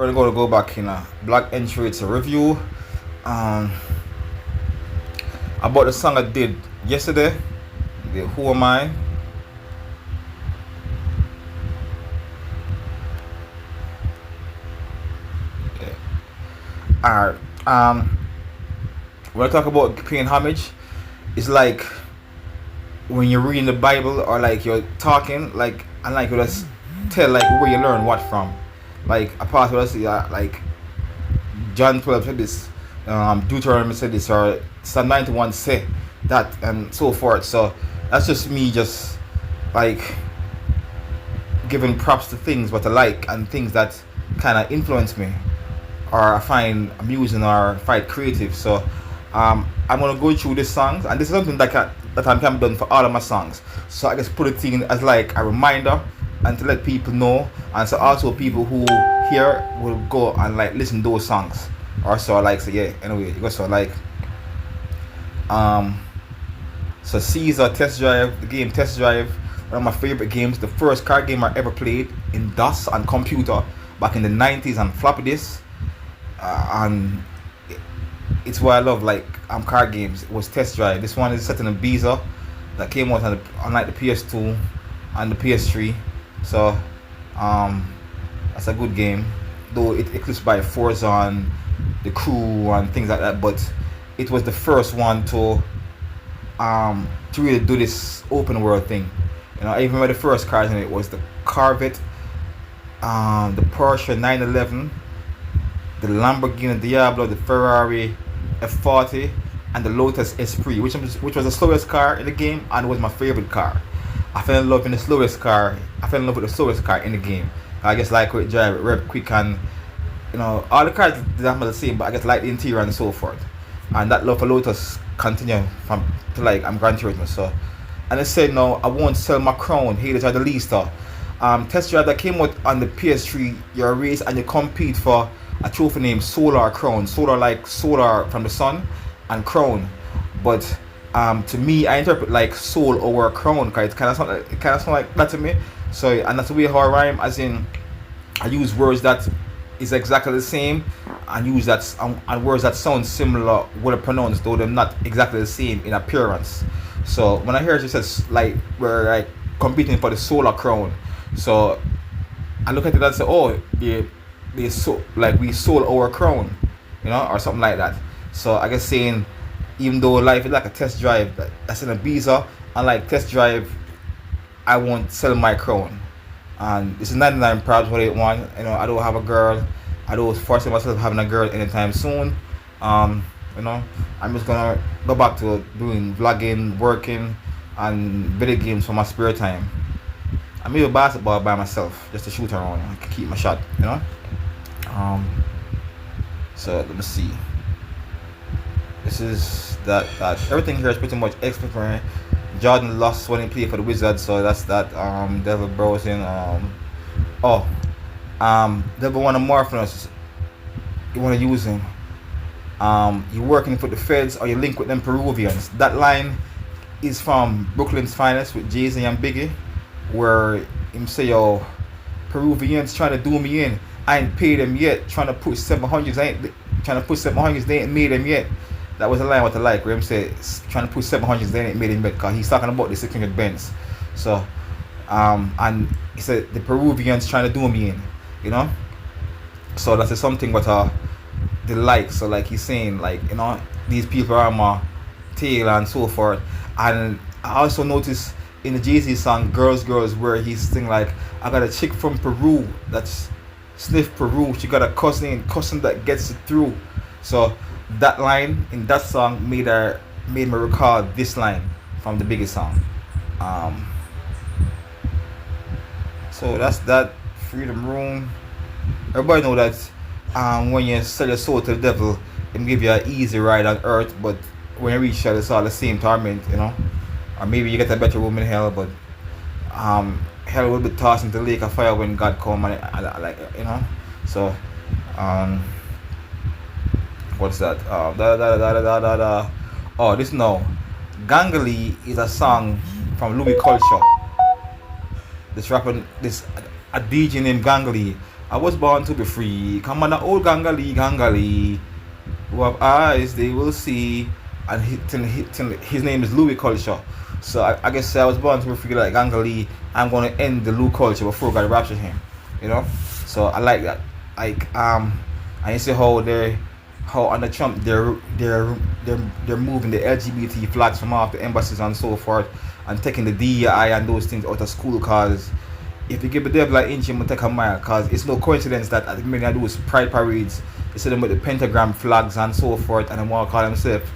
We're going to go back in a black entry. It's a review um, about the song I did yesterday. The Who Am I? Okay. Alright. When I talk about paying homage, it's like when you're reading the Bible or like you're talking, like and like you just tell like where you learn what from. Like Apostle will say like John 12 said this, Deuteronomy said this, or Psalm 91 say that, and so forth. So that's just me, just like giving props to things what I like and things that kind of influence me or I find amusing or find creative. So I'm gonna go through these songs, and this is something that I'm kind of done for all of my songs. So I just put it in as like a reminder and to let people know, and so also people who hear will go and like listen to those songs. Or so I like say yeah. Anyway, it goes so like so Caesar Test Drive, the game Test Drive, one of my favorite games, the first card game I ever played in DOS and computer back in the 90s on floppy disk. And it's why I love like card games. It was Test Drive. This one is set in a Ibiza that came out on like the PS2 and the PS3. So that's a good game. Though it eclipsed by Forza and the Crew and things like that, but it was the first one to really do this open world thing. You know, I even remember the first cars in it was the Corvette, the Porsche 911, the Lamborghini Diablo, the Ferrari F40, and the Lotus Esprit, which was the slowest car in the game and was my favorite car. I fell in love with the slowest car in the game. I just like it drive it rev quick, and you know all the cars are the same, but I just like the interior and so forth. And that love for Lotus continue from to like I'm Gran Turismo. So, and I said no, I won't sell my crown. Haters are the least. Test Drive that came out on the PS3. You're a race and you compete for a trophy named Solar Crown. Solar like solar from the sun, and crown. But to me, I interpret like soul over crown because it kind of sound like that to me. So, and that's the way how I rhyme, as in I use words that is exactly the same, and use that and words that sound similar when pronounced, though they're not exactly the same in appearance. So when I hear it says like we're like competing for the solar crown, so I look at it and say, oh, they so like we sold our crown, you know, or something like that. So I guess saying even though life is like a test drive, that's in a Ibiza, and like test drive, I won't sell my crown. And this is 99 props what it want. You know, I don't have a girl. I don't foresee myself having a girl anytime soon. You know, I'm just gonna go back to doing vlogging, working, and video games for my spare time. I maybe basketball by myself just to shoot around and keep my shot. You know. So let me see. This is that everything here is pretty much expert. Jordan lost when he played for the Wizards, so that's that. Devil browsing. Devil wanna morph us. You wanna use him. You working for the feds or you link with them Peruvians. That line is from Brooklyn's Finest with Jay-Z and Biggie, where him say, yo, Peruvians trying to do me in. I ain't paid them yet. Trying to push 700s. They ain't made them yet. That was a line what I like, where him say trying to push 700s. They ain't made them yet, because he's talking about the 600 Benz. So, and he said the Peruvians trying to do me in, you know. So that's something what they like. So like he's saying, like, you know, these people are my tail and so forth. And I also noticed in the Jay-Z song Girls Girls, where he's singing like, I got a chick from Peru that's sniff Peru, she got a cousin that gets it through. So that line in that song made me recall this line from the biggest song. So that's that. Freedom Room. Everybody know that when you sell your soul to the devil, it give you an easy ride on earth, but when you reach hell, it's all the same torment, you know. Or maybe you get a better room in hell, but hell will be tossed into the lake of fire when God come, and like, you know. So what's that? Oh, this now. Gangali is a song from Louis Culture. This rapper, a DJ named Gangali, I was born to be free. Come on, the old gangali, gangali. Who have eyes, they will see. And his name is Louis Culture. So I guess I was born to be free like gangali. I'm going to end the Louis Culture before God raptured him. You know? So I like that. Like, and you see how under Trump they're moving the LGBT flags from off the embassies and so forth, and taking the DEI and those things out of school. Cause if you give the devil an inch, you will take a mile. Cause it's no coincidence that at the many of those pride parades, you see them with the pentagram flags and so forth, and they want to call themselves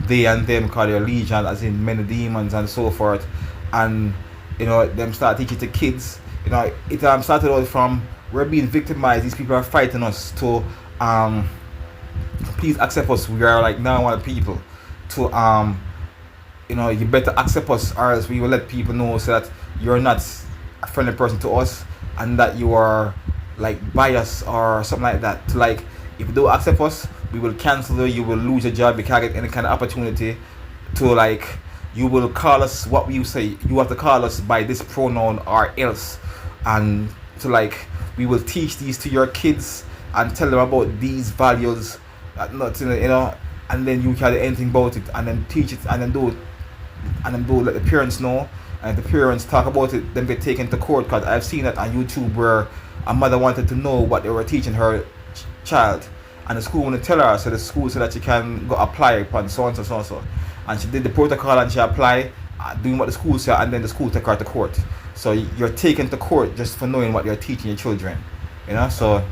they and them, call their legion, as in many demons and so forth, and you know them start teaching to kids. You know it started out from we're being victimized. These people are fighting us to please accept us. We are like now one people to you know you better accept us or else we will let people know so that you're not a friendly person to us and that you are like biased or something like that. To like if you don't accept us, we will cancel you. You will lose your job. You can't get any kind of opportunity to like. You will call us what we say. You have to call us by this pronoun or else, and to like we will teach these to your kids and tell them about these values. Not you know, and then you can't do anything about it, and then teach it, and then do it, and then do let the parents know, and if the parents talk about it, then get taken to court. Because I've seen that on YouTube where a mother wanted to know what they were teaching her child, and the school wanted to tell her, so the school said that she can go apply upon so and so so and so, and she did the protocol and she applied, doing what the school said, and then the school took her to court. So you're taken to court just for knowing what you're teaching your children, you know. So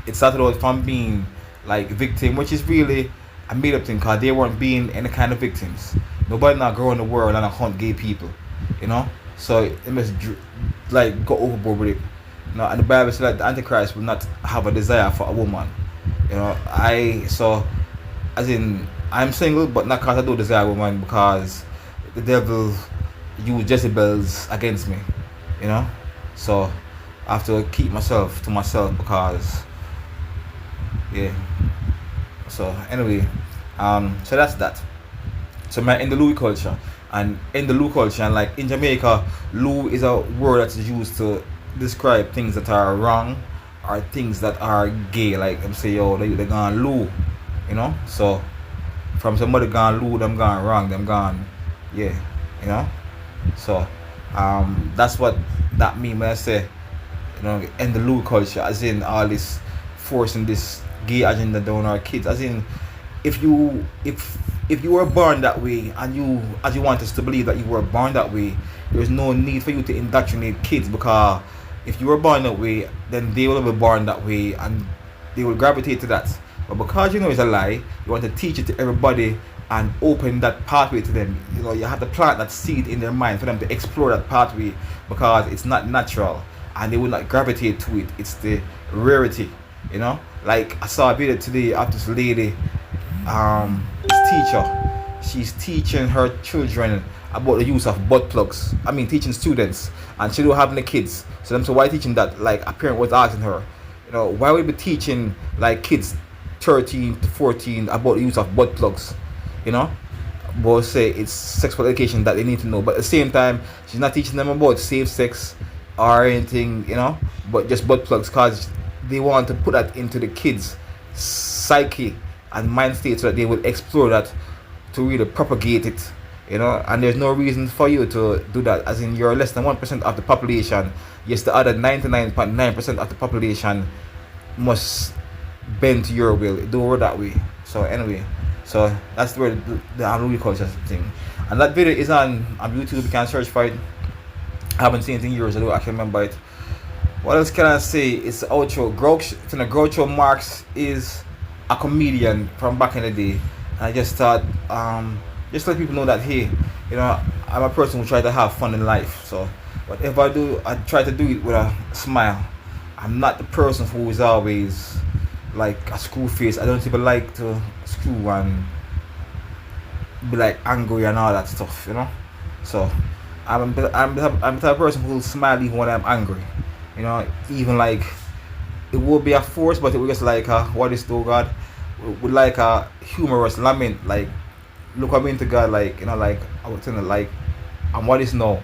it started out from being like victim, which is really a made up thing, because they weren't being any kind of victims. Nobody not growing the world and hunt gay people, you know. So it must like go overboard with it, you know. And the Bible says that the Antichrist will not have a desire for a woman, you know. As in I'm single, but not because I do desire a woman, because the devil used Jezebels against me, you know. So I have to keep myself to myself because yeah. So anyway, so that's that. So in the Louis culture, and in the Lou culture, and like in Jamaica, Lou is a word that's used to describe things that are wrong or things that are gay. Like them say, yo, they gone Lou, you know. So from somebody gone Lou, them gone wrong, them gone, yeah, you know. So that's what that mean when I say, you know, in the Lou culture, as in all this forcing this gay agenda down our kids. As in, if you were born that way, and you want us to believe that you were born that way, there's no need for you to indoctrinate kids, because if you were born that way, then they will be born that way and they will gravitate to that. But because you know it's a lie, you want to teach it to everybody and open that pathway to them. You know, you have to plant that seed in their mind for them to explore that pathway, because it's not natural and they will not gravitate to it. It's the rarity, you know. Like I saw a video today of this lady, this teacher. She's teaching her children about the use of butt plugs. I mean, teaching students, and she don't have any kids. So them, so why teaching that? Like a parent was asking her, you know, why would we be teaching like kids 13 to 14 about the use of butt plugs? You know, but say it's sexual education that they need to know. But at the same time, she's not teaching them about safe sex or anything, you know, but just butt plugs, because they want to put that into the kids' psyche and mind state so that they will explore that to really propagate it, you know. And there's no reason for you to do that, as in you're less than 1% of the population. Yes, the other 99.9% of the population must bend to your will. Do it that way. So anyway, so that's where the unruly culture thing. And that video is on YouTube. You can search for it. I haven't seen it in years. I don't actually remember it. What else can I say? It's the outro. Groucho Marx is a comedian from back in the day. And I just thought, just let people know that, hey, you know, I'm a person who try to have fun in life. So whatever I do, I try to do it with a smile. I'm not the person who is always like a screw face. I don't even like to screw and be like angry and all that stuff, you know. So I'm the type of person who will smile even when I'm angry. You know, even like it would be a force, but it was just like what is to God, with like a humorous lament, like look at me to God, like, you know, like I was telling like, and what is now,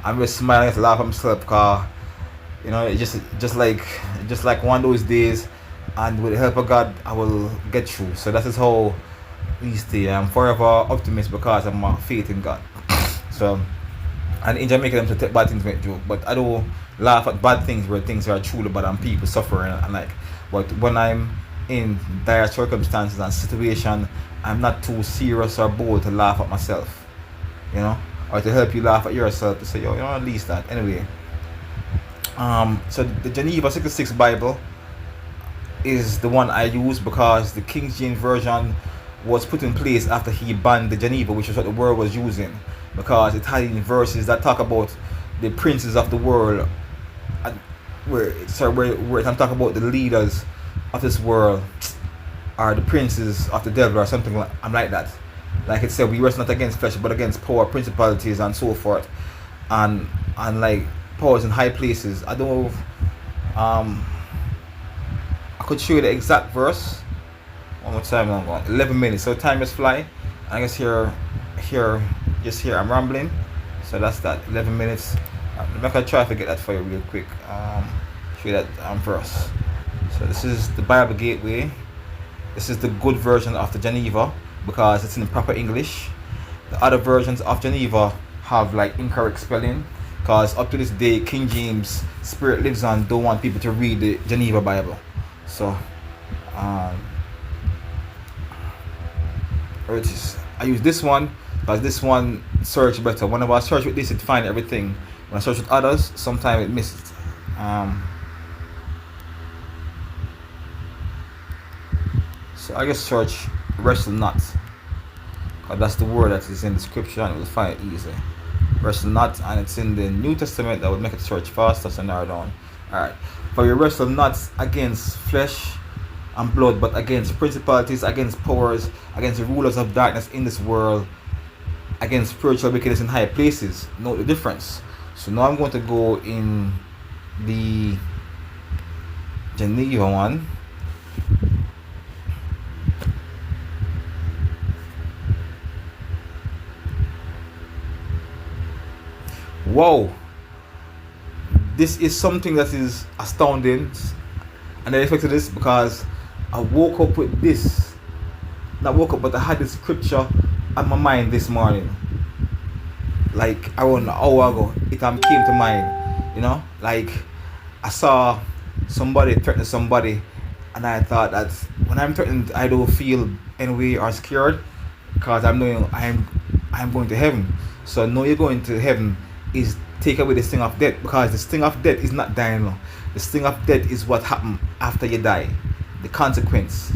I'm just smiling and laugh at myself, because You know, it's just like one of those days, and with the help of God, I will get through. So that is how we stay. I'm forever optimist because of my faith in God. So, and in Jamaica, them to take bad things make joke, but I don't laugh at bad things where things are truly bad and people suffering and like. But when I'm in dire circumstances and situation, I'm not too serious or bold to laugh at myself, you know, or to help you laugh at yourself to say, yo, you know, at least that. Anyway, so the Geneva 66 Bible is the one I use because the King James Version was put in place after he banned the Geneva, which is what the world was using, because it had verses that talk about the princes of the world, where I'm talking about the leaders of this world are the princes of the devil or something like I'm like that. Like it said, we wrestle not against flesh but against power, principalities and so forth, and like powers in high places. I don't know if, I could show you the exact verse one more time. I'm going 11 minutes, so time is flying. I guess here I'm rambling, so that's that 11 minutes. Let me try to get that for you real quick. Show you that verse. So this is the Bible Gateway. This is the good version of the Geneva because it's in proper English. The other versions of Geneva have like incorrect spelling because up to this day King James Spirit lives on, don't want people to read the Geneva Bible. So it is. I use this one because this one search better. Whenever I search with this, it finds everything. When I search with others, sometimes it misses. So I just search wrestle not, because that's the word that is in the scripture and it will find it easy. Wrestle not, and it's in the New Testament, that would make it search faster, so narrow down. Alright. For you wrestle not against flesh and blood, but against principalities, against powers, against the rulers of darkness in this world, against spiritual wickedness in high places. Note the difference. So now I'm going to go in the Geneva one. Wow, this is something that is astounding, and I expected this because I woke up with this. Not woke up, but I had this scripture on my mind this morning. Like around an hour ago, it came to mind. You know, like I saw somebody threaten somebody, and I thought that when I'm threatened, I don't feel any way or scared because I'm knowing I'm going to heaven. So know you're going to heaven is take away the sting of death, because the sting of death is not dying now. The sting of death is what happened after you die, the consequence,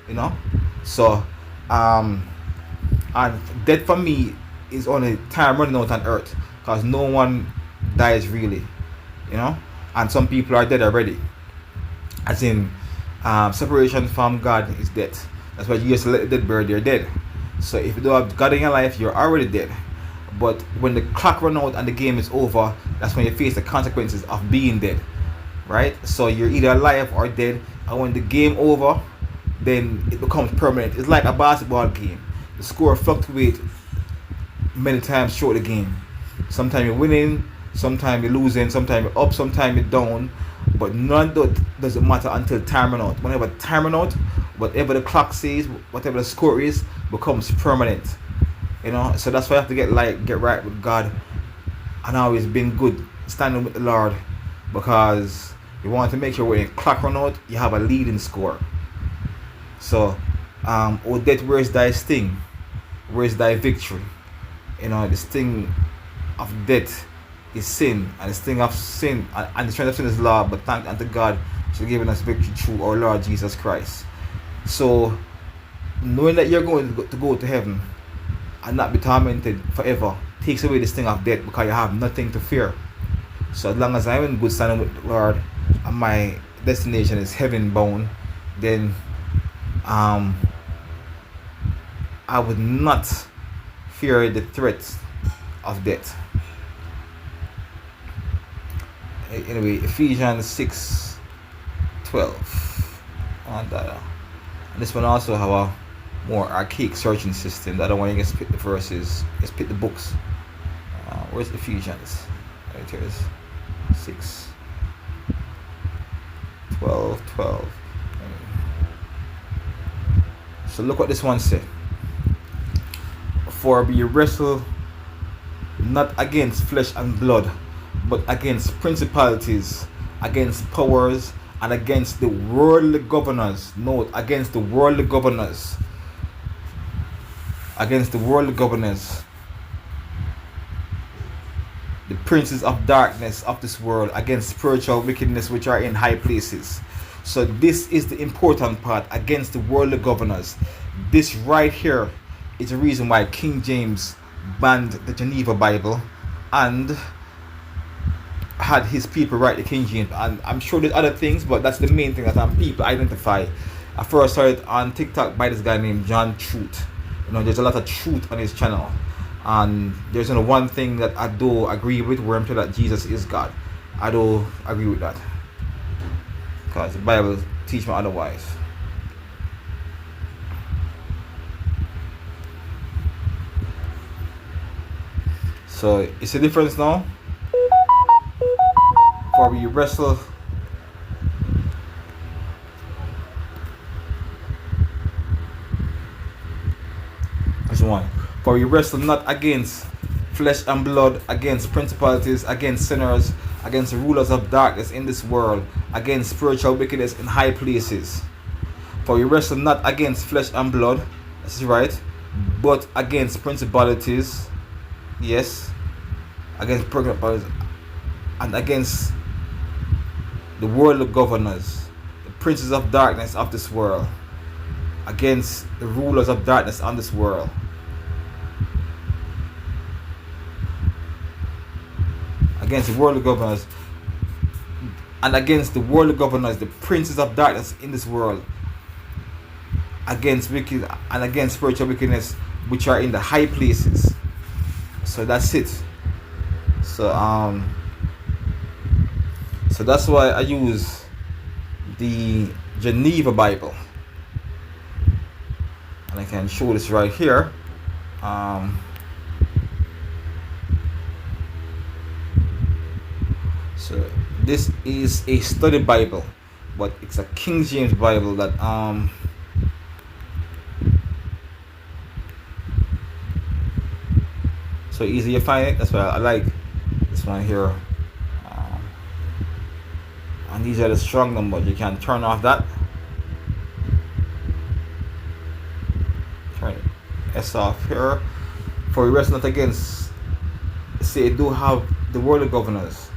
you know. So and death for me is only time running out on earth, because no one dies really, you know, and some people are dead already, as in separation from God is death. That's why you used to let the dead bury their dead. So if you don't have God in your life, you're already dead. But when the clock runs out and the game is over, that's when you face the consequences of being dead, right? So you're either alive or dead, and when the game over, then it becomes permanent. It's like a basketball game. The score fluctuates many times throughout the game. Sometimes you're winning, sometimes you're losing, sometimes you're up, sometimes you're down. But none of that doesn't matter until time runs out. Whenever time runs out, whatever the clock says, whatever the score is, becomes permanent. You know, so that's why you have to get right with God, and always been good standing with the Lord, because you want to make sure when the clock run out, you have a leading score. So, oh death, where is thy sting? Where is thy victory? You know, the sting of death is sin, and the sting of sin and the strength of sin is law. But thank unto God for giving us victory through our Lord Jesus Christ. So, knowing that you're going to go to heaven and not be tormented forever takes away the sting of death, because you have nothing to fear. So as long as I'm in good standing with the Lord and my destination is heaven bound, then I would not fear the threat of death. Anyway, Ephesians 6:12. And this one also have a more archaic searching system. The other one you can split the verses, you split the books. Where's Ephesians? Right here is 6. 12. So look what this one said. For we wrestle not against flesh and blood, but against principalities, against powers, and against the worldly governors. Note, against the worldly governors. Against the worldly governors. The princes of darkness of this world, against spiritual wickedness which are in high places. So this is the important part, against the worldly governors. This right here is the reason why King James banned the Geneva Bible and had his people write the King James. And I'm sure there's other things, but that's the main thing that people identify. I first saw it on TikTok by this guy named John Truth. There's a lot of truth on his channel. And there's only one thing that I do agree with, where I'm sure that Jesus is God. I do agree with that, because the Bible teach me otherwise. So it's a difference now. For we wrestle this one. For we wrestle not against flesh and blood, against principalities, against sinners, against the rulers of darkness in this world, against spiritual wickedness in high places. For we wrestle not against flesh and blood, this is right, but against principalities, yes, against principalities, and against the worldly governors, the princes of darkness of this world, against the rulers of darkness on this world. Against the worldly governors, and against the worldly governors, the princes of darkness in this world, against wicked and against spiritual wickedness which are in the high places. So that's it. So that's why I use the Geneva Bible, and I can show this right here. So this is a study Bible, but it's a King James Bible that so easy to find it. That's why I like this one here. And these are the strong numbers. You can turn off that. Turn S off here. For we wrestle not against, say, it do have the worldly governors.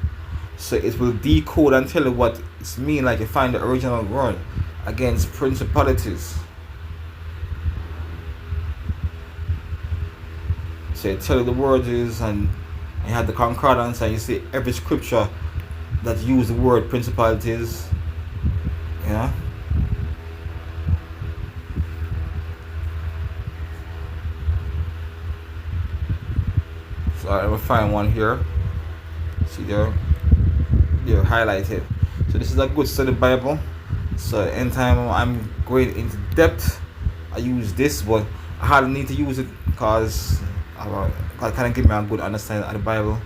So it will decode and tell you what it's mean, like you find the original word, against principalities. So you tell you the word is, and you have the concordance, and you see every scripture that use the word principalities. Yeah. So I will find one here. See there? They're highlighted. So this is a good study Bible. So anytime I'm going into depth, I use this, but I hardly need to use it because it kind of give me a good understanding of the Bible.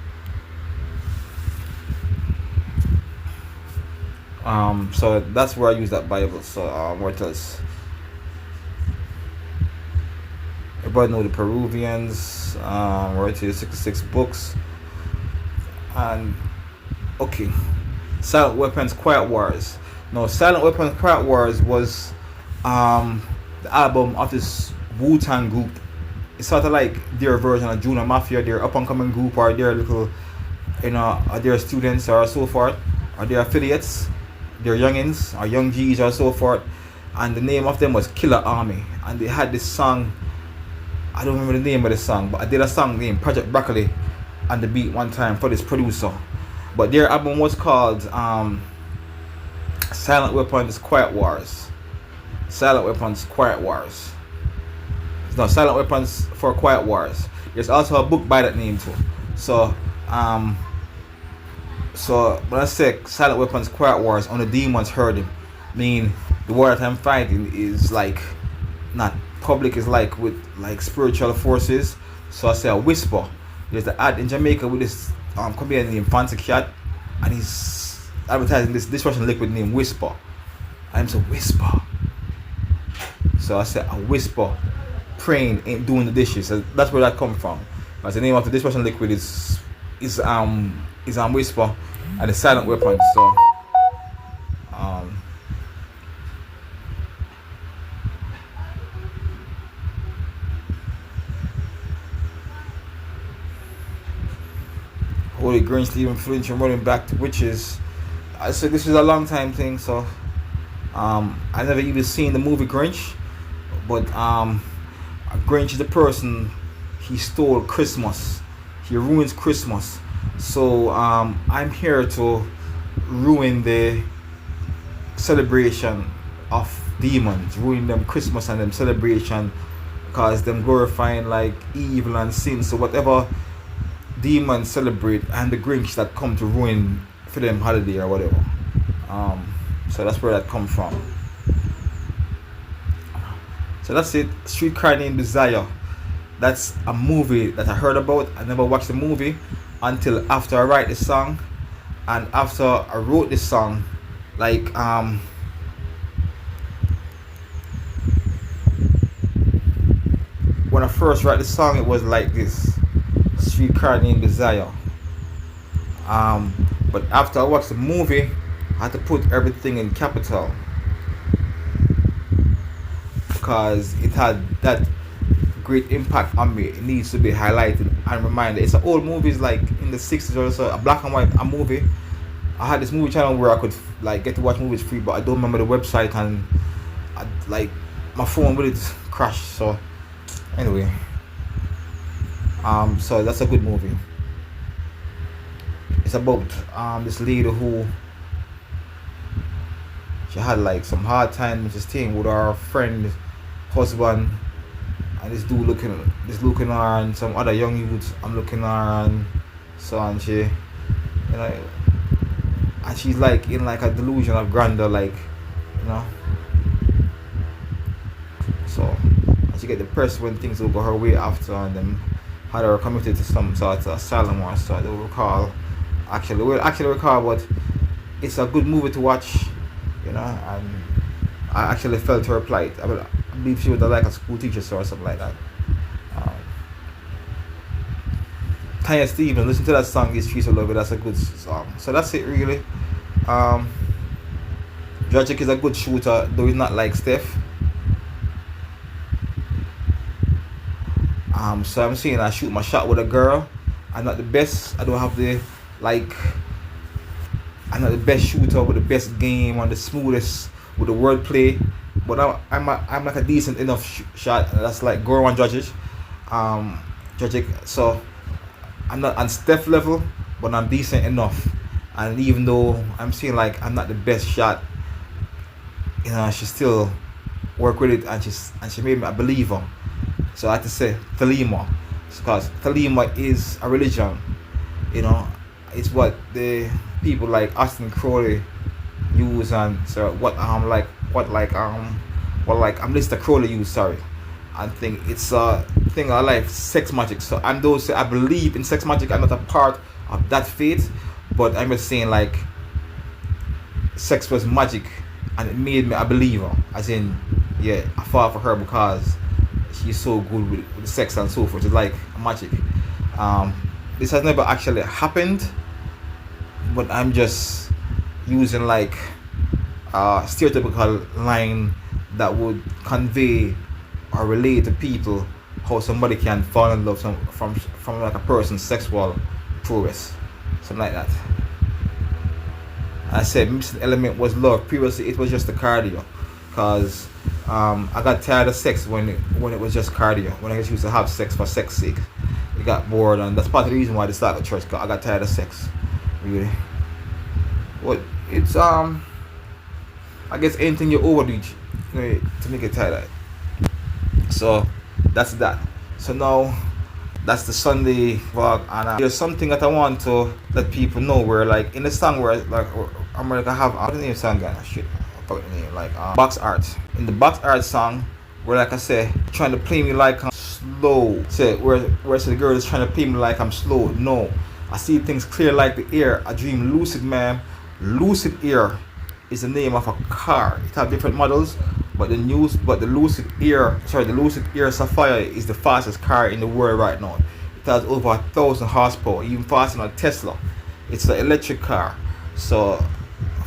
So that's where I use that Bible. So what else? Everybody know the Peruvians, where it is 66 books. And okay, Silent Weapons, Quiet Wars. No, Silent Weapons, Quiet Wars was the album of this Wu-Tang group. It's sort of like their version of Junior Mafia, their up-and-coming group, or their little, or their students, or so forth, or their affiliates, their youngins, or young G's, or so forth. And the name of them was Killer Army. And they had this song, I don't remember the name of the song, but I did a song named Project Broccoli on the beat one time for this producer. But their album was called Silent Weapons, Quiet Wars. Silent Weapons, Quiet Wars. No, Silent Weapons for Quiet Wars. There's also a book by that name too. So when I say Silent Weapons, Quiet Wars, only demons heard him. Mean the war that I'm fighting is like not public, is like with like spiritual forces. So I say a whisper. There's the ad in Jamaica with this comedian named Fancy Cat, and he's advertising this dishwashing liquid named Whisper. I'm a whisper. So I said a whisper, praying ain't doing the dishes. So that's where that come from. Because the name of the dishwashing liquid is whisper, and the silent weapon. So Holy Grinch Stephen Flinch and running back to witches. I said this is a long time thing, so I never even seen the movie Grinch, but Grinch is the person, he stole Christmas, he ruins Christmas. So I'm here to ruin the celebration of demons, ruin them Christmas and them celebration, because them glorifying like evil and sin. So whatever demons celebrate, and the Grinch that come to ruin for them holiday or whatever. So that's where that come from. So that's it. Streetcar Named Desire. That's a movie that I heard about. I never watched the movie until after I write the song, and after I wrote this song, like when I first wrote the song, it was like this: Streetcar Named Desire. But after I watched the movie, I had to put everything in capital because it had that great impact on me. It needs to be highlighted and reminded. It's an old movie, it's like in the 60s or so, a black and white movie. I had this movie channel where I could like get to watch movies free, but I don't remember the website, and like my phone with it crashed. So anyway, so that's a good movie. It's about this lady who she had like some hard times just staying with her friend, husband, and this dude looking at her, and some other young youths I'm looking at her, and so, and she, you know, and she's like in like a delusion of grandeur, like, you know. So and she get depressed when things don't go her way after, and then had her committed to some sort of asylum or so. I don't recall actually recall, but it's a good movie to watch, you know. And I actually felt her plight. I believe she was like a school teacher or something like that. Tanya Stevens, listen to that song, These Streets of Love. That's a good song. So that's it really. Dragic is a good shooter, though he's not like Steph. So I'm saying I shoot my shot with a girl. I'm not the best. I don't have the I'm not the best shooter with the best game and the smoothest with the wordplay, but I'm like a decent enough shot. That's like Goro and Dragic. So I'm not on Steph level, but I'm decent enough. And even though I'm saying like I'm not the best shot, you know, she still work with it, and she made me a believer. So I had to say Thelema, because Thelema is a religion, you know. It's what the people like Austin Crowley use, and so what Mr. Crowley use, sorry. I think it's a thing I like, sex magic. So I'm those I believe in sex magic. I'm not a part of that faith, but I'm just saying like sex was magic, and it made me a believer. As in, yeah, I fall for her because she's so good with sex and so forth. It's like magic. This has never actually happened, but I'm just using like a stereotypical line that would convey or relate to people how somebody can fall in love from like a person's sexual prowess, something like that. I said missing element was love. Previously it was just the cardio, because I got tired of sex when it was just cardio. When I just used to have sex for sex sake, it got bored, and that's part of the reason why I started church. Cause I got tired of sex, really. But it's I guess anything you overdo, you know, to make it tired of it. So that's that. So now that's the Sunday vlog, and there's something that I want to let people know. Where like in the song where like I'm gonna have, I don't know the song again. Shit, I forgot the name. Like box art. In the box art song, where like I say, trying to play me like I'm slow. Say where the girl is trying to play me like I'm slow. No, I see things clear like the air. I dream lucid, man. Lucid air. is the name of a car. It has different models, but the Lucid Air Sapphire is the fastest car in the world right now. It has over 1,000 horsepower, even faster than a Tesla. It's an electric car. So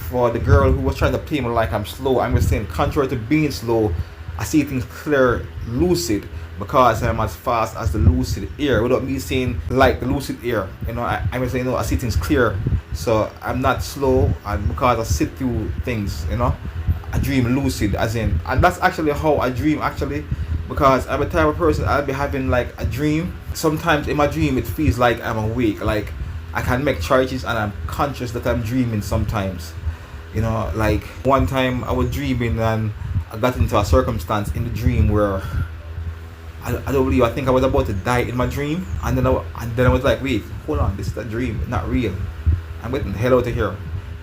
for the girl who was trying to play me like I'm slow, I'm just saying, contrary to being slow, I see things clear, lucid, because I'm as fast as the Lucid Air. Without me saying like the Lucid Air, I'm just saying, I see things clear. So I'm not slow, and because I sit through things, I dream lucid, and that's actually how I dream actually, because I'm a type of person, I'll be having like a dream. Sometimes in my dream it feels like I'm awake, like I can make choices and I'm conscious that I'm dreaming sometimes. Like one time I was dreaming and I got into a circumstance in the dream where I don't believe, I think I was about to die in my dream, and then I was like, wait, hold on, this is a dream, not real. I'm getting the hell out of here.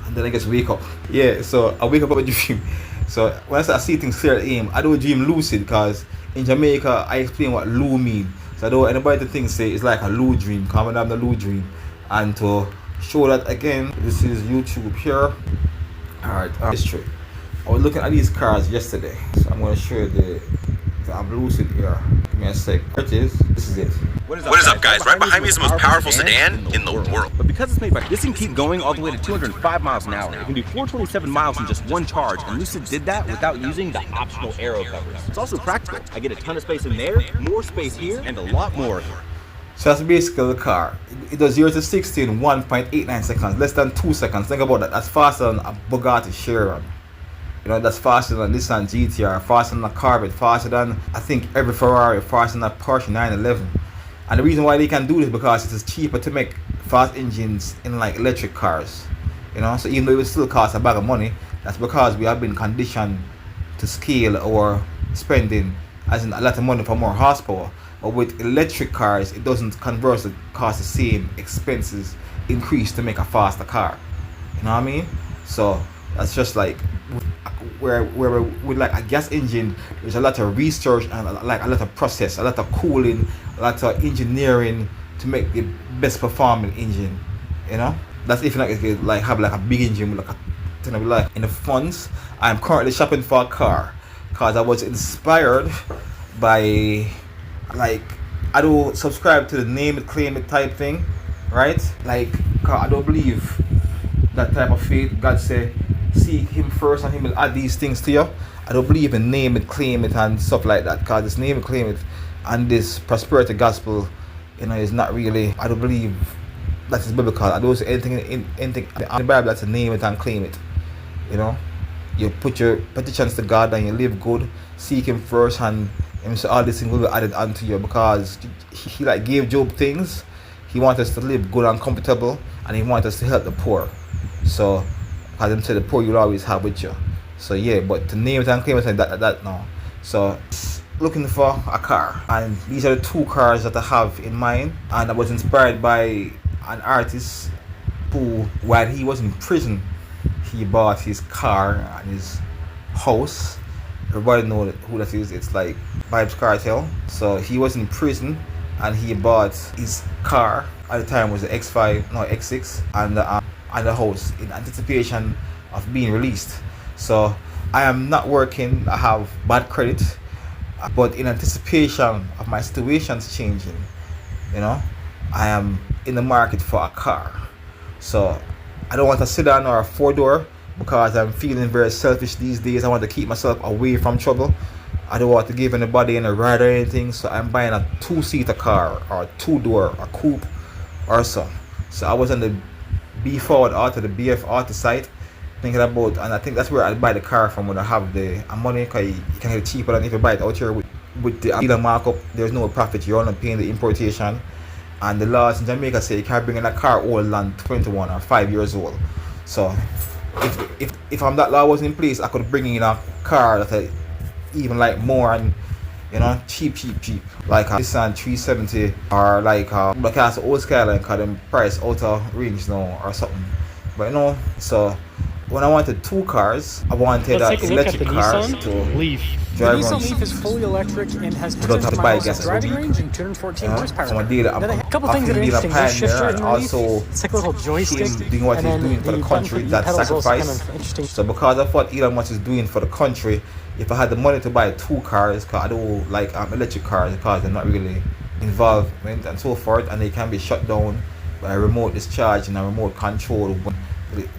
And then I just wake up. Yeah, so I wake up with a dream. So when I say I see things clear at aim, I don't dream lucid, because in Jamaica I explain what Lou mean. So I don't want anybody to think say it's like a Lou dream, come and have the Lou dream. And to show that again, this is YouTube here. Alright, history. I was looking at these cars yesterday, so I'm going to show you the lucid here. Give me a sec. There it is. This is it. What is up, guys? Right behind me is the most powerful sedan in the world. But because it's made by, this can keep going all the way to 205 miles an hour. It can do 427 miles in just one charge, and Lucid did that without using the optional aero covers. It's also practical. I get a ton of space in there, more space here, and a lot more. So that's basically the car. It does 0 to 60 in 1.89 seconds, less than 2 seconds. Think about that. That's faster than a Bugatti Chiron. That's faster than Nissan GTR, faster than a Corvette, faster than I think every Ferrari, faster than a Porsche 911. And the reason why they can do this because it is cheaper to make fast engines in like electric cars. So even though it still costs a bag of money, that's because we have been conditioned to scale our spending as in a lot of money for more horsepower. But with electric cars, it doesn't conversely cost the same expenses increase to make a faster car. You know what I mean? So that's just like where with like a gas engine, there's a lot of research and like a lot of process, a lot of cooling, a lot of engineering to make the best performing engine. That's if you like have like a big engine with like in the funds. I'm currently shopping for a car because I was inspired by, like, I don't subscribe to the name it claim it type thing, right? Like, I don't believe that type of faith. God say seek him first and he will add these things to you. I don't believe in name it, claim it and stuff like that, because this name it, claim it and this prosperity gospel, is not really, I don't believe that is biblical. I don't see anything in the Bible that's a name it and claim it. You put your petitions to God and you live good, seek him first, and all these things will be added onto you, because he like gave Job things. He wants us to live good and comfortable, and he wants us to help the poor. So because him say the poor you'll always have with you. So yeah, but to name it and claim it and that no. So looking for a car, and these are the two cars that I have in mind. And I was inspired by an artist who, while he was in prison, he bought his car and his house. Everybody know who that is. It's like Vibes Cartel. So he was in prison and he bought his car. At the time was the X6 and the house in anticipation of being released. So I am not working, I have bad credit, but in anticipation of my situations changing, I am in the market for a car. So I don't want a sedan or a 4-door, because I'm feeling very selfish these days. I want to keep myself away from trouble. I don't want to give anybody any ride or anything, so I'm buying a 2-seater car or a 2-door, a coupe or so. So I was on the B Forward Auto, the BF Auto site, thinking about, and I think that's where I buy the car from when I have the money, because you can get it cheaper than if you buy it out here with the dealer markup. There's no profit, you're only paying the importation. And the laws in Jamaica say you can't bring in a car older than 21 or 5 years old. So if that law wasn't in place, I could bring in a car that I even like more and cheap, like a Nissan 370 or like a old Skyline, because them price out of range now or something. But so when I wanted 2 cars, I wanted electric cars to Leaf. The drive Nissan around. Leaf is fully electric and has You don't have to buy 200 miles gas of every driving week. range and 214 horsepower. From a dealer, Now, a couple things that are being a interesting. There's a shifter pioneer in and the Leaf. also It's like a little joystick. him doing what and he's then doing for the country, button that pedals also sacrifice. kind of interesting. So because of what Elon Musk is doing for the country, if I had the money to buy 2 cars, because I don't like electric cars because they're not really involvement and so forth, and they can be shut down by remote discharge and a remote control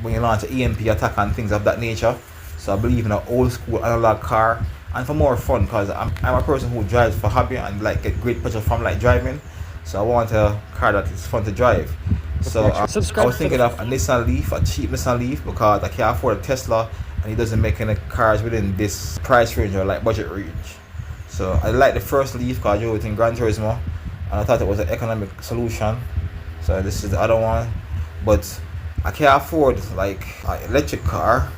when you launch an EMP attack and things of that nature. So I believe in an old school analog car, and for more fun, because I'm a person who drives for hobby and like get great pleasure from like driving. So I want a car that is fun to drive. So I was thinking of a Nissan Leaf, a cheap Nissan Leaf, because I can't afford a Tesla and it doesn't make any cars within this price range or like budget range. So I like the first Leaf because I drove it in Gran Turismo and I thought it was an economic solution. So this is the other one, but I can't afford like an electric car,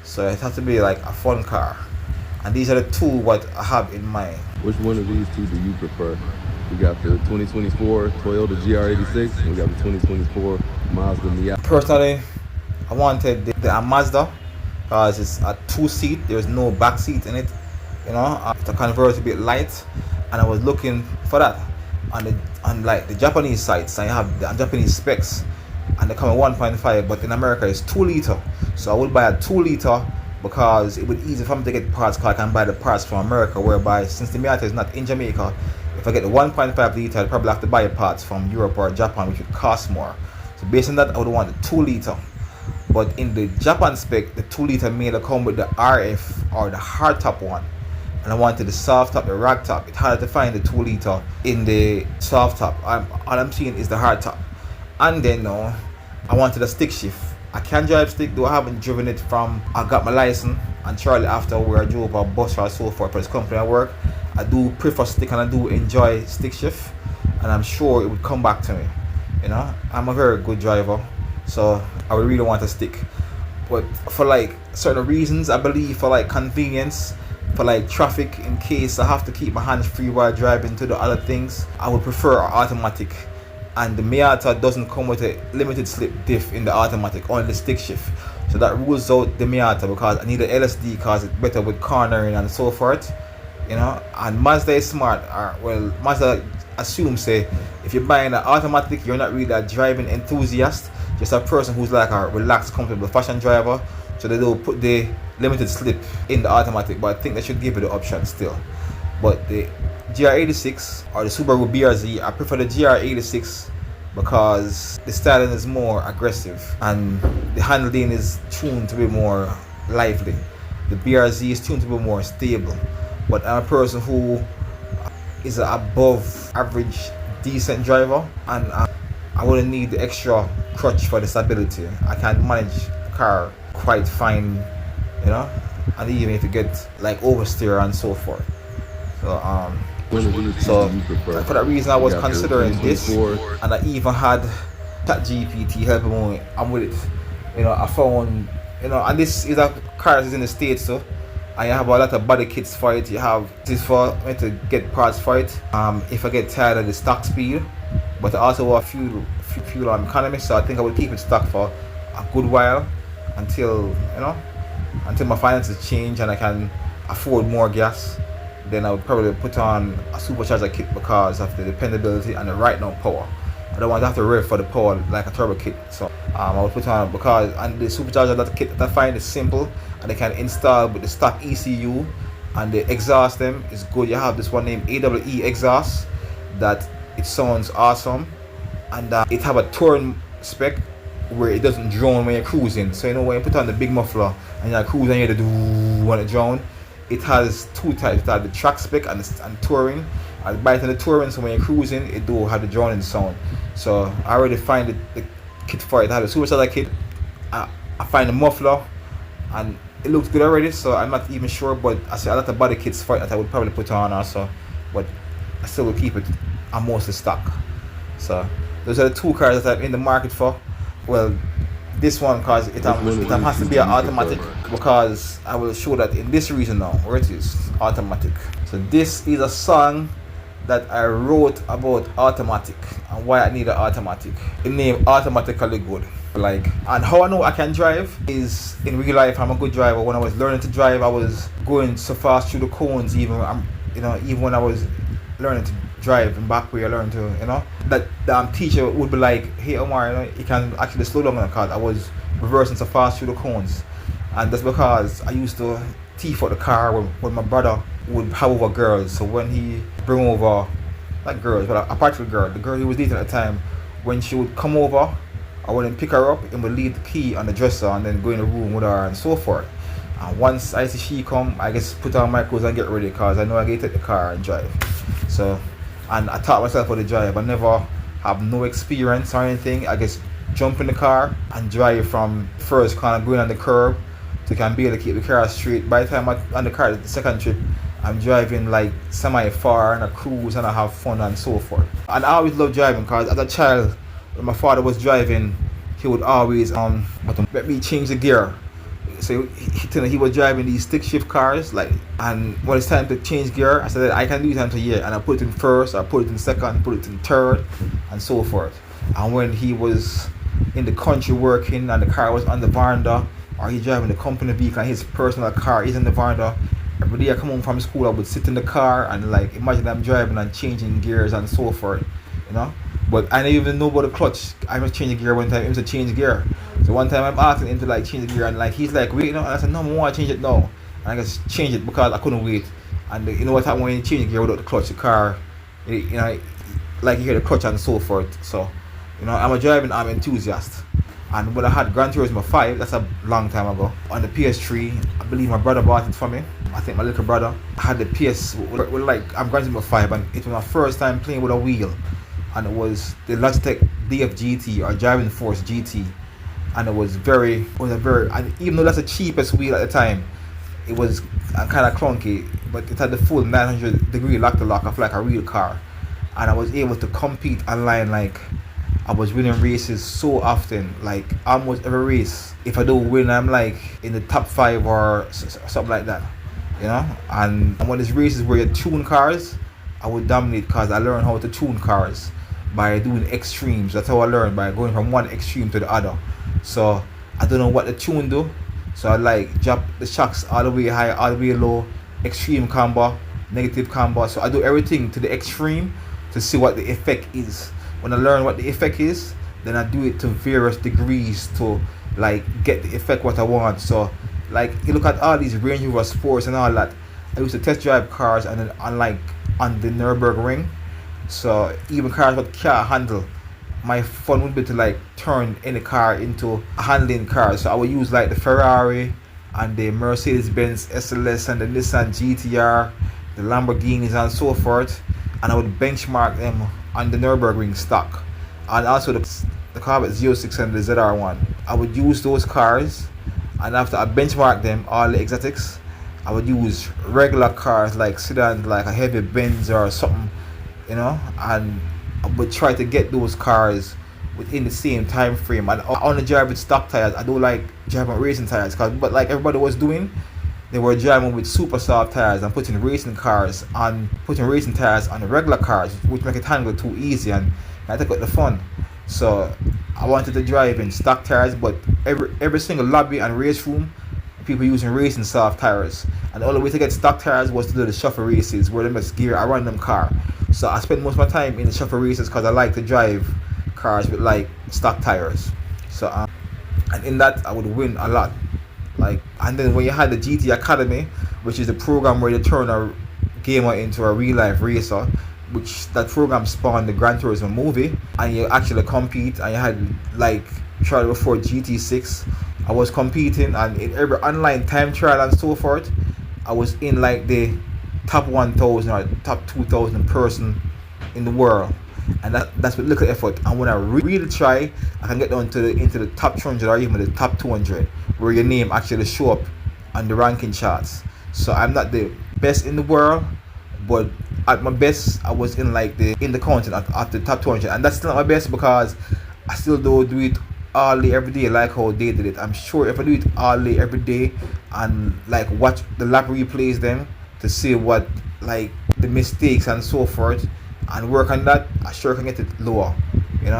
so it has to be like a fun car. And these are the 2 what I have in mind. Which one of these 2 do you prefer? We got the 2024 Toyota GR86 and we got the 2024 Mazda Miata. Personally, I wanted the Mazda because it's a 2-seat. There's no back seat in it, you know, to convert a bit light, and I was looking for that on like the Japanese sites. I have the Japanese specs and they come at 1.5, but in America it's 2 liter. So I would buy a 2 liter because it would be easy for me to get parts, because I can buy the parts from America, whereby since the Miata is not in Jamaica, if I get the 1.5 liter, I'd probably have to buy parts from Europe or Japan, which would cost more. So based on that, I would want the 2 liter. But in the Japan spec, the 2 liter may come with the RF or the hard top one. And I wanted the soft top, the rag top. It's hard to find the 2 liter in the soft top. All I'm seeing is the hard top. And then I wanted a stick shift. I can drive stick, though I haven't driven it from I got my license, and shortly after where I drove a bus or so forth for this company I work. I do prefer stick and I do enjoy stick shift, and I'm sure it would come back to me. You know, I'm a very good driver, so I would really want a stick. But for like certain reasons, I believe for like convenience, for like traffic, in case I have to keep my hands free while driving to the other things, I would prefer an automatic. And the Miata doesn't come with a limited slip diff in the automatic, only the stick shift. So that rules out the Miata because I need an LSD because it's better with cornering and so forth. You know, and Mazda is smart. Mazda assumes say if you're buying an automatic, you're not really a driving enthusiast, just a person who's like a relaxed, comfortable fashion driver. So they don't put the limited slip in the automatic, but I think they should give it the option still. But the GR86 or the Subaru BRZ, I prefer the GR86 because the styling is more aggressive and the handling is tuned to be more lively. The BRZ is tuned to be more stable. But I'm a person who is an above average decent driver, and I wouldn't need the extra crutch for the stability. I can manage the car quite fine, you know, and even if you get like oversteer and so forth. So for that reason I was considering this, and I even had ChatGPT helping me. I'm with it. You know, I found, you know, and this is a car that's in the States, so and you have a lot of body kits for it. You have this for me to get parts for it. If I get tired of the stock speed, but I also want fuel economy, so I think I will keep it stock for a good while until my finances change and I can afford more gas. Then I would probably put on a supercharger kit because of the dependability and the right now power. I don't want to have to rev for the power like a turbo kit, so I would put on because and the supercharger that kit that I find is simple and they can install with the stock ECU, and the exhaust them is good. You have this one named AWE exhaust that it sounds awesome, and it have a touring spec where it doesn't drone when you're cruising. So you know when you put on the big muffler and you're cruising and you hear the do when it drone. It has 2 types. It has the track spec and touring. And by the touring, so when you're cruising, it do have the droning sound. So I already find the kit for it. I have the supercharger kit. I find the muffler, and it looks good already. So I'm not even sure, but I see a lot of body kits for it that I would probably put on also. But I still will keep it. I'm mostly stock. So those are the 2 cars that I'm in the market for. Well, this one because it has to be an automatic, because I will show that in this region now where it is automatic. So this is a song that I wrote about automatic and why I need an automatic. The name Automatically Good. Like, and how I know I can drive is in real life. I'm a good driver. When I was learning to drive, I was going so fast through the cones. Even when I was learning to drive in back where I learned to, that the teacher would be like, "Hey Omar, you can actually slow down because I was reversing so fast through the cones," and that's because I used to thief out the car when my brother would have over girls. So when he bring over, not girls, but a particular girl, the girl he was dating at the time, when she would come over, I wouldn't pick her up and would leave the key on the dresser and then go in the room with her and so forth. And once I see she come, I just put on my clothes and get ready because I know I get to take the car and drive. So, and I taught myself how to drive. I never have no experience or anything. I just jump in the car and drive from first kind of going on the curb to can be able to keep the car straight. By the time I'm on the car, the second trip, I'm driving like semi-far and a cruise and I have fun and so forth. And I always loved driving because as a child, when my father was driving, he would always let me change the gear. So he was driving these stick shift cars, like, and when it's time to change gear, I said I can do it until here, and I put it in first, I put it in second, put it in third, and so forth. And when he was in the country working and the car was on the veranda, or he's driving the company vehicle and his personal car is in the veranda, every day I come home from school, I would sit in the car and like imagine I'm driving and changing gears and so forth, But I didn't even know about the clutch. I must change the gear one time, him to change gear. So one time I'm asking him to like change the gear and like he's like, wait, and I said, no, I want to change it now. And I just change it because I couldn't wait. And you know what happened when you change the gear without the clutch, the car, like you hear the clutch and so forth. So, I'm a driving arm enthusiast. And when I had Gran Turismo 5, that's a long time ago, on the PS3, I believe my brother bought it for me. I think my little brother. I had the PS, I'm Gran Turismo 5, and it was my first time playing with a wheel. And it was the Logitech DF GT or Driving Force GT, and and even though that's the cheapest wheel at the time, it was kind of clunky, but it had the full 900-degree lock-to-lock of like a real car, and I was able to compete online. Like I was winning races so often, like almost every race. If I don't win, I'm like in the top 5 or something like that, And when there's races where you tune cars, I would dominate because I learned how to tune cars by doing extremes. That's how I learned, by going from one extreme to the other. So I don't know what the tune do, so I like drop the shocks all the way high, all the way low, extreme camber, negative camber. So I do everything to the extreme to see what the effect is. When I learn what the effect is, then I do it to various degrees to like get the effect what I want. So like you look at all these Range Rover Sports and all that, I used to test drive cars and then on the Nürburgring. So even cars that can't handle, my fun would be to like turn any car into a handling car. So I would use like the Ferrari and the Mercedes-Benz SLS and the Nissan GTR, the Lamborghinis and so forth, and I would benchmark them on the Nürburgring stock, and also the Corvette 06 and the ZR1. I would use those cars, and after I benchmark them, all the exotics, I would use regular cars like sedans, like a heavy Benz or something, and I would try to get those cars within the same time frame. And I want to drive with stock tires. I don't like driving racing tires, but like everybody was doing, they were driving with super soft tires and putting racing tires on the regular cars, which make it handle too easy and I take out the fun. So I wanted to drive in stock tires, but every single lobby and race room, people using racing soft tires, and the only way to get stock tires was to do the shuffle races where they must gear a random car. So I spend most of my time in the shuffle races because I like to drive cars with like stock tires. So and in that I would win a lot. And then when you had the GT Academy, which is the program where you turn a gamer into a real life racer, which that program spawned the Gran Turismo movie, and you actually compete, and you had like trial before GT6. I was competing, and in every online time trial and so forth, I was in like the top 1,000 or top 2,000 person in the world, and that's with little effort. And when I really try, I can get down into the top 200 or even the top 200, where your name actually show up on the ranking charts. So I'm not the best in the world, but at my best, I was in the content at the top 200, and that's still not my best because I still don't do it all day every day like how they did it. I'm sure if I do it all day every day and like watch the lap replays them to see what like the mistakes and so forth and work on that, I sure can get it lower,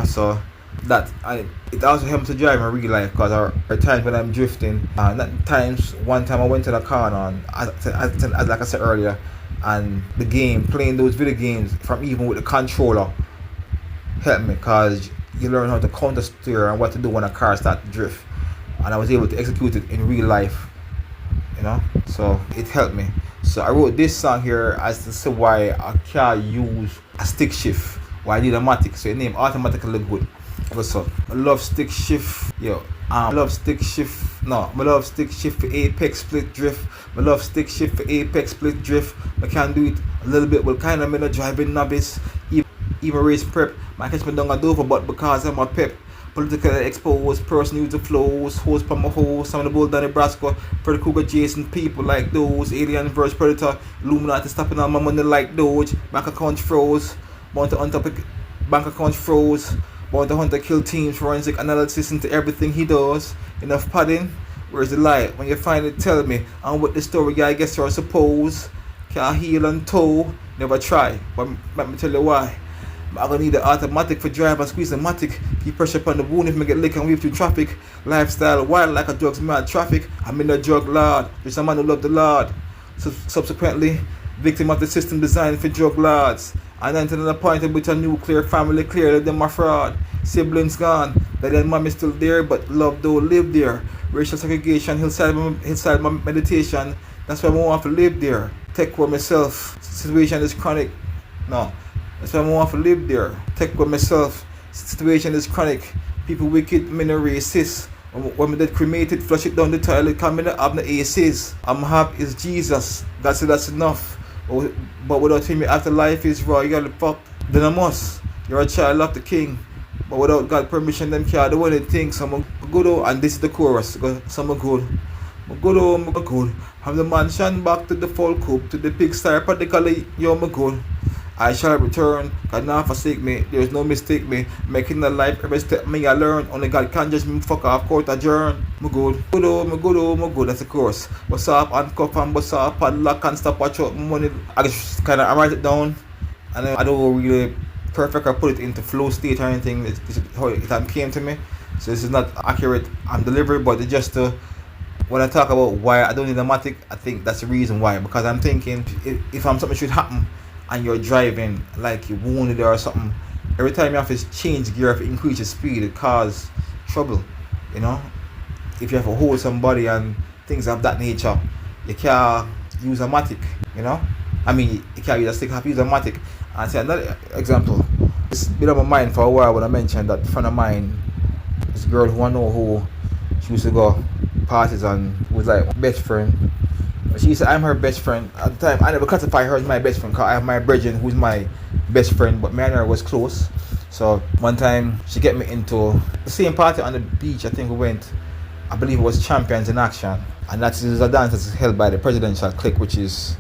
So that, and it also helps to drive in real life because there are times when I'm drifting. Not times. One time I went to the corner, and as like I said earlier, and the game, playing those video games from even with the controller, helped me because you learn how to counter steer and what to do when a car starts to drift, and I was able to execute it in real life, so it helped me. So I wrote this song here as to say why I can't use a stick shift, why I need a matic, so your name automatically look good. What's up? I love stick shift, yo. I love stick shift. No, I love stick shift for apex split drift. I love stick shift for apex split drift. I can do it a little bit, but kind of me no driving novice. Even race prep, I catch me down a Dover, but because I'm a pep. Politically exposed, person use the flows, host from my host, some of the bull down Nebraska, Freddy Krueger, Jason, people like those, Alien vs Predator, Illuminati stopping on my money like Doge, bank account froze, want to untopic, bank account froze, want to hunter kill teams, forensic analysis into everything he does, enough padding, where's the lie, when you find it tell me, and with the story I guess you're suppose, can't heal and tow, never try, but let me tell you why. I'm gonna need the automatic for drive and squeeze the matic. Keep pressure upon the wound if me get lick and weave through traffic. Lifestyle wild like a drugs mad traffic. I'm in the drug lord. There's a man who love the Lord. Subsequently, victim of the system designed for drug lords. And then to the point with a nuclear family clear that them a fraud. Siblings gone, that their mom is still there, but love don't live there. Racial segregation, hillside my meditation. That's why I want to live there. Take for myself. Situation is chronic. No. That's why I want to live there. Take with myself. Situation is chronic. People wicked, me no racist. When me dead cremated, flush it down the toilet, come in the have no aces. I'm happy is Jesus. God said that's enough. But without him, your afterlife is raw. You gotta fuck. Then I must. You're a child of the king. But without God's permission, them can't do anything. So I'm good, and this is the chorus. So I'm good. I'm good. From the mansion back to the full coop, to the pigsty, practically, yo, I'm good. I shall return, God not forsake me, there is no mistake me, making the life every step me I learn, only God can judge me, fuck off, court adjourn, me good, that's the course, what's up, handcuff and what's up, padlock and stop, watch out, money, I just kind of write it down, and then I don't really perfect or put it into flow state or anything, this is how it came to me, so this is not accurate, I'm delivering, but it's just to, when I talk about why I don't need a matic, I think that's the reason why, because I'm thinking, if something should happen, and you're driving like you wounded or something, every time you have to change gear, if you increase your speed, it causes trouble, if you have to hold somebody and things of that nature, you can't use a matic, I mean, you can't use a stick, have to use a matic. And say another example, it's been on my mind for a while when I mentioned that friend of mine, this girl who I know, who she used to go parties and was like my best friend. She said I'm her best friend. At the time, I never classify her as my best friend because I have my brethren who's my best friend, but me and her was close. So one time she get me into the same party on the beach. I think we went, I believe it was Champions in Action, and that is a dance that's held by the presidential clique, which is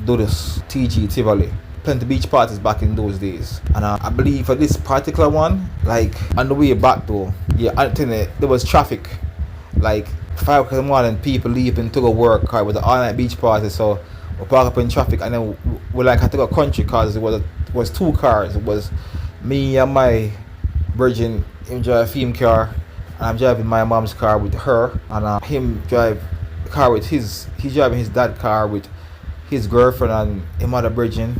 Dudus, TG, Tivoli. Plenty beach parties back in those days, and I believe for this particular one, like on the way back though, yeah, I think there was traffic, like 5 o'clock in the morning, people leaving to go work. It was an all-night beach party, so we park up in traffic, and then we like had to go country because it was 2 cars. It was me and my virgin, him drive a theme car, and I'm driving my mom's car with her, and him drive the car with he's driving his dad's car with his girlfriend and him other virgin,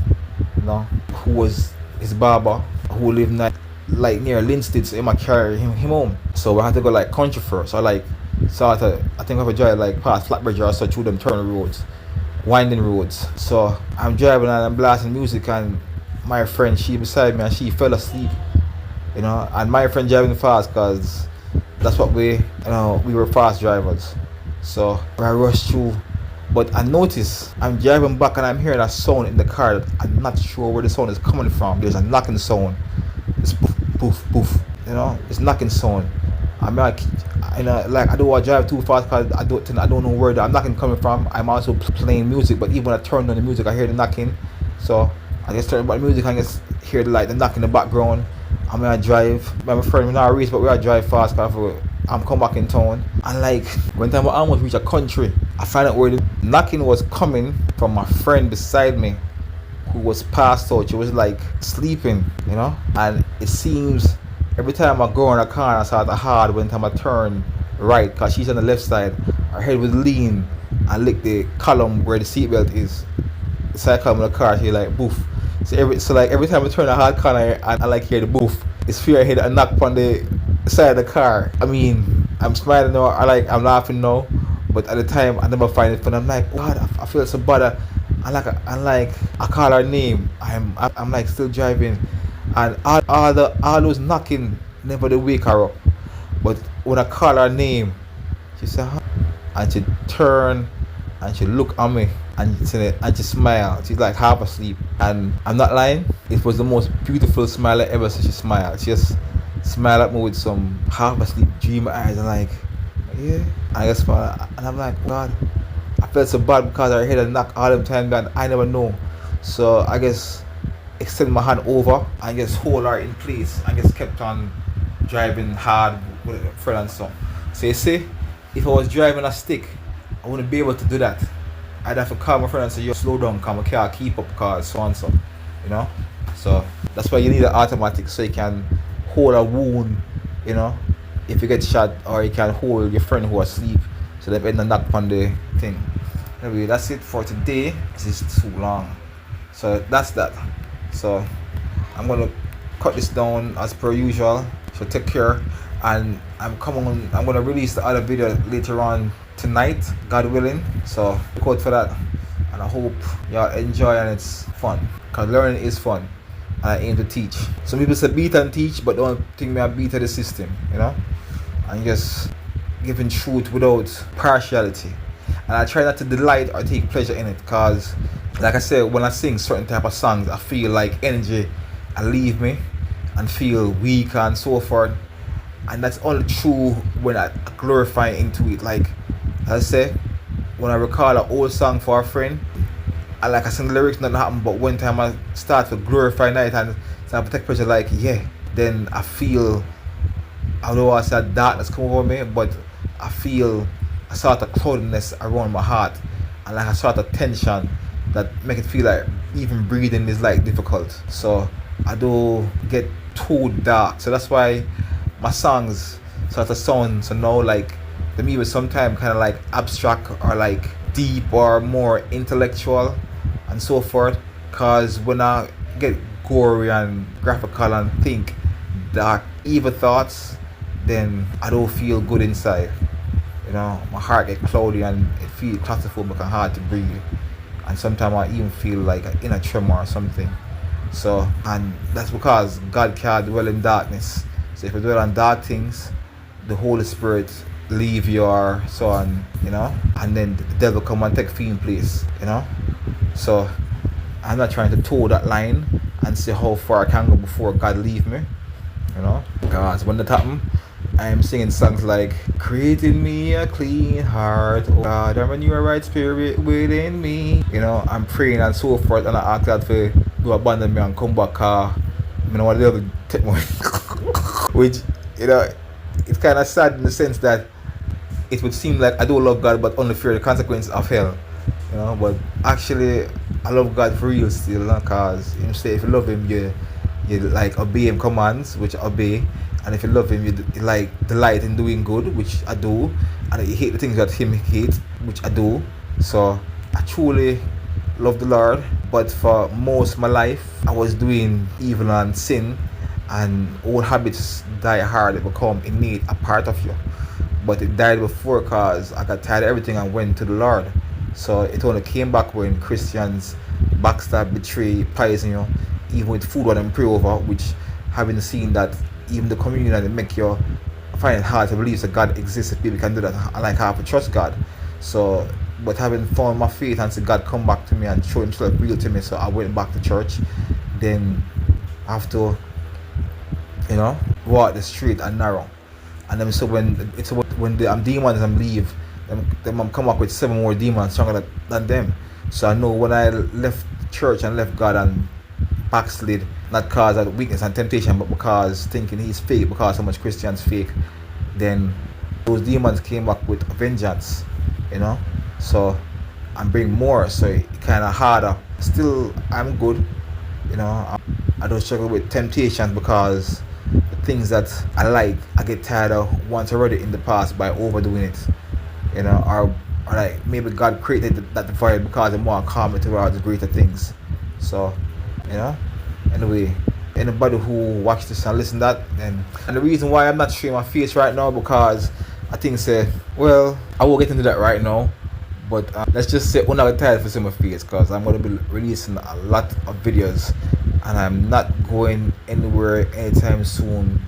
who was his barber, who lived like near Linstead, so him carry him home. So we had to go like country first. So I think I would drive like past Flatbridge or so through them turn roads, winding roads. So I'm driving and I'm blasting music, and my friend, she beside me, and she fell asleep, and my friend driving fast because that's what we were fast drivers. So I rushed through, but I noticed I'm driving back and I'm hearing a sound in the car that I'm not sure where the sound is coming from. There's a knocking sound. It's poof, poof, poof. It's knocking sound. I mean, I don't want to drive too fast because I don't know where the knocking coming from. I'm also playing music, but even when I turn on the music, I hear the knocking. So I just turn on the music and just hear the knock in the background. I mean, I drive. My friend, we're not a race, but we drive fast because I'm come back in town. And one time I almost reach a country, I find out where the knocking was coming from my friend beside me, who was passed out. She was sleeping, and it seems every time I go on a corner, I start hard when time I turn right, because she's on the left side. Her head would lean and lick the column where the seatbelt is. The side column of the car, she like boof. So like every time I turn a hard corner, I like hear the boof. It's fear I hit a knock on the side of the car. I mean, I'm smiling now, I'm laughing now, but at the time I never find it fun. I'm like, God, I feel so bad. I call her name. I'm like still driving, and all those knocking never to wake her up. But when I call her name, she said, huh? And she turn and she look at me and she smile. She's like half asleep, and I'm not lying. It was the most beautiful smile I ever saw. She smiled. She just smiled at me with some half asleep dream eyes, and like, yeah. I just smile, and I'm like, God, I felt so bad because I heard a knock all the time and I never know. So I just extend my hand over and just hold her in place and just kept on driving hard with a friend and so. So you see, if I was driving a stick, I wouldn't be able to do that. I'd have to call my friend and say, yo, slow down, come I can't keep up because so and so. You know? So that's why you need an automatic, so you can hold a wound, you know, if you get shot, or you can hold your friend who is asleep so they end the knock on the thing. Anyway, that's it for today. This is too long. So that's that. So I'm gonna cut this down as per usual. So take care, and I'm gonna release the other video later on tonight, God willing. So look out for that, and I hope y'all enjoy, and it's fun, because learning is fun, and I aim to teach. Some people say beat and teach, but don't think me I beat the system, you know, and just giving truth without partiality. And I try not to delight or take pleasure in it, because like I said, when I sing certain type of songs, I feel like energy and leave me and feel weak and so forth, and that's only true when I glorify into it. Like I say, when I record an old song for a friend, I sing the lyrics, nothing happened, but one time I start to glorify night and start to take pleasure, like, yeah, then I feel, although I said darkness come over me, but I feel a sort of cloudiness around my heart, and like a sort of tension that make it feel like even breathing is like difficult. So I do get too dark. So that's why my songs sort of sound so now like the music sometimes kind of like abstract or like deep or more intellectual and so forth. Cause when I get gory and graphical and think dark evil thoughts, then I don't feel good inside. You know, my heart get cloudy and it feels claustrophobic and hard to breathe. And sometimes I even feel like an inner tremor or something. So, and that's because God can't dwell in darkness. So if you dwell on dark things, the Holy Spirit leave you or so on, you know, and then the devil come and take fiend place, you know. So I'm not trying to toe that line and see how far I can go before God leave me, you know. Because when that happens, I am singing songs like, create in me a clean heart, oh God, and renew a right spirit within me. You know, I'm praying and so forth, and I ask God to go abandon me and come back, you know, a little take more. Which, you know, it's kind of sad in the sense that it would seem like I don't love God but only fear the consequences of hell. You know, but actually I love God for real still, because you know, say if you love him, you like obey him commands, which I obey. And if you love him, you like delight in doing good, which I do. And you hate the things that him hates, which I do. So I truly love the Lord. But for most of my life, I was doing evil and sin, and old habits die hard. They become innate, a part of you. But it died before, because I got tired of everything and went to the Lord. So it only came back when Christians backstab, betray, poison you, even with food what them pray over, which having seen that even the communion and they make you find it hard to believe that God exists, if people can do that, I like have to trust God. So but having found my faith and see God come back to me and show himself real to me, so I went back to church. Then I have to, you know, walk the straight and narrow. And then so when the demons leave, them I'm come back with 7 more demons stronger than them. So I know when I left church and left God and backslid, not because of weakness and temptation, but because thinking he's fake, because so much Christians fake, then those demons came back with a vengeance, you know. So I'm bringing more, so it kind of harder. Still, I'm good, you know. I don't struggle with temptations because the things that I like, I get tired of once already in the past by overdoing it. Or like maybe God created that divide because He want to call me towards greater things. So, you know. Anyway, anybody who watch this and listen that, and the reason why I'm not showing my face right now because I think well, I won't get into that right now. But let's just say I'm not tired for seeing my face because I'm gonna be releasing a lot of videos, and I'm not going anywhere anytime soon,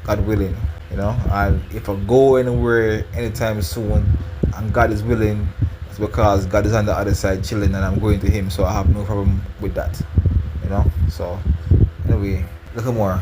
God willing. And if I go anywhere anytime soon and God is willing, it's because God is on the other side chilling and I'm going to Him, so I have no problem with that. So anyway, look more.